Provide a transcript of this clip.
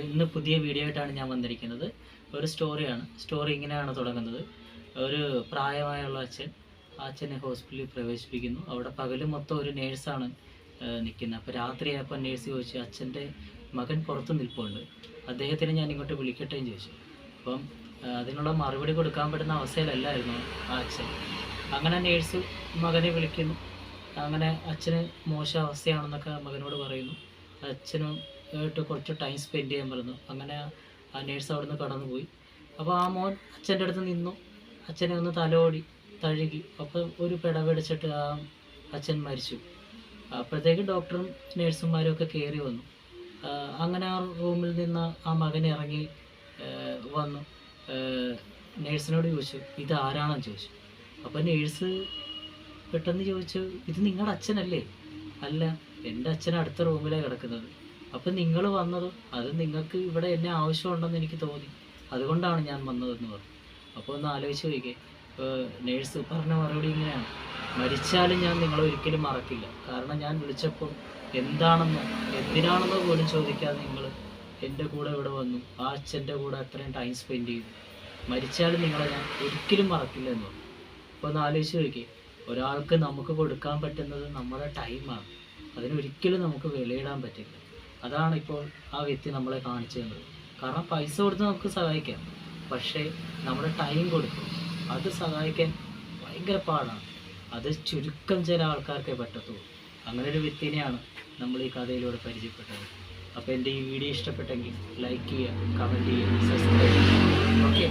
ഇന്ന് പുതിയ വീഡിയോ ആയിട്ടാണ് ഞാൻ വന്നിരിക്കുന്നത്. ഒരു സ്റ്റോറി ഇങ്ങനെയാണ് തുടങ്ങുന്നത്. ഒരു പ്രായമായുള്ള അച്ഛനെ ഹോസ്പിറ്റലിൽ പ്രവേശിപ്പിക്കുന്നു. അവിടെ പകൽ മൊത്തം ഒരു നേഴ്സാണ് നിൽക്കുന്നത്. അപ്പോൾ രാത്രിയായപ്പോൾ നേഴ്സ് ചോദിച്ചു, അച്ഛൻ്റെ മകൻ പുറത്ത് നിൽപ്പുണ്ട്, അദ്ദേഹത്തിനെ ഞാൻ ഇങ്ങോട്ട് വിളിക്കട്ടെ എന്ന് ചോദിച്ചു. അപ്പം അതിനുള്ള മറുപടി കൊടുക്കാൻ പറ്റുന്ന അവസ്ഥയിലല്ലായിരുന്നു ആ അച്ഛൻ. അങ്ങനെ നേഴ്സ് മകനെ വിളിക്കുന്നു. അങ്ങനെ അച്ഛന് മോശം അവസ്ഥയാണെന്നൊക്കെ മകനോട് പറയുന്നു. അച്ഛനും ആയിട്ട് കുറച്ച് ടൈം സ്പെൻഡ് ചെയ്യാൻ പറഞ്ഞു. അങ്ങനെ ആ നേഴ്സ് അവിടെ നിന്ന് കടന്നുപോയി. അപ്പോൾ ആ മോൻ അച്ഛൻ്റെ അടുത്ത് നിന്നു. അച്ഛനെ ഒന്ന് തലോടി തഴുകി. അപ്പോൾ ഒരു പിടവെടിച്ചിട്ട് ആ അച്ഛൻ മരിച്ചു. അപ്പോഴത്തേക്ക് ഡോക്ടറും നേഴ്സുമാരും ഒക്കെ കയറി വന്നു. അങ്ങനെ ആ റൂമിൽ നിന്ന് ആ മകൻ ഇറങ്ങി വന്നു. നേഴ്സിനോട് ചോദിച്ചു, ഇത് ആരാണെന്ന് ചോദിച്ചു. അപ്പോൾ നേഴ്സ് പെട്ടെന്ന് ചോദിച്ചു, ഇത് നിങ്ങളുടെ അച്ഛനല്ലേ? അല്ല, എൻ്റെ അച്ഛൻ അടുത്ത റൂമിലാണ് കിടക്കുന്നത്. അപ്പം നിങ്ങൾ വന്നത്, അത് നിങ്ങൾക്ക് ഇവിടെ എന്നെ ആവശ്യമുണ്ടെന്ന് എനിക്ക് തോന്നി, അതുകൊണ്ടാണ് ഞാൻ വന്നതെന്ന് പറഞ്ഞു. അപ്പോൾ ഒന്ന് ആലോചിച്ച് നോക്കിക്കേ. നേഴ്സ് പറഞ്ഞ മറുപടി ഇങ്ങനെയാണ്, മരിച്ചാലും ഞാൻ നിങ്ങളെ ഒരിക്കലും മറക്കില്ല. കാരണം ഞാൻ വിളിച്ചപ്പോൾ എന്താണെന്നോ എന്തിനാണെന്നോ പോലും ചോദിക്കാതെ നിങ്ങൾ എൻ്റെ കൂടെ ഇവിടെ വന്നു, ആ അച്ഛൻ്റെ കൂടെ അത്രയും ടൈം സ്പെൻഡ് ചെയ്തു. മരിച്ചാലും നിങ്ങളെ ഞാൻ ഒരിക്കലും മറക്കില്ല എന്ന് പറഞ്ഞു. അപ്പോൾ ഒന്ന് ആലോചിച്ച് നോക്കിക്കേ. ഒരാൾക്ക് നമുക്ക് കൊടുക്കാൻ പറ്റുന്നത് നമ്മുടെ ടൈമാണ്. അതിനൊരിക്കലും നമുക്ക് വിലയിടാൻ പറ്റില്ല. അതാണ് ഇപ്പോൾ ആ വ്യക്തി നമ്മളെ കാണിച്ചു തന്നത്. കാരണം പൈസ കൊടുത്ത് നമുക്ക് സഹായിക്കാം, പക്ഷേ നമ്മുടെ ടൈം കൊടുക്കും, അത് സഹായിക്കാൻ ഭയങ്കര പാടാണ്. അത് ചുരുക്കം ചില ആൾക്കാർക്കേ പറ്റത്തുള്ളൂ. അങ്ങനെ ഒരു വ്യക്തിനെയാണ് നമ്മൾ ഈ കഥയിലൂടെ പരിചയപ്പെട്ടത്. അപ്പോൾ എൻ്റെ ഈ വീഡിയോ ഇഷ്ടപ്പെട്ടെങ്കിൽ ലൈക്ക് ചെയ്യുക, കമൻറ്റ് ചെയ്യുക, സബ്സ്ക്രൈബ് ചെയ്യുക. ഓക്കെ.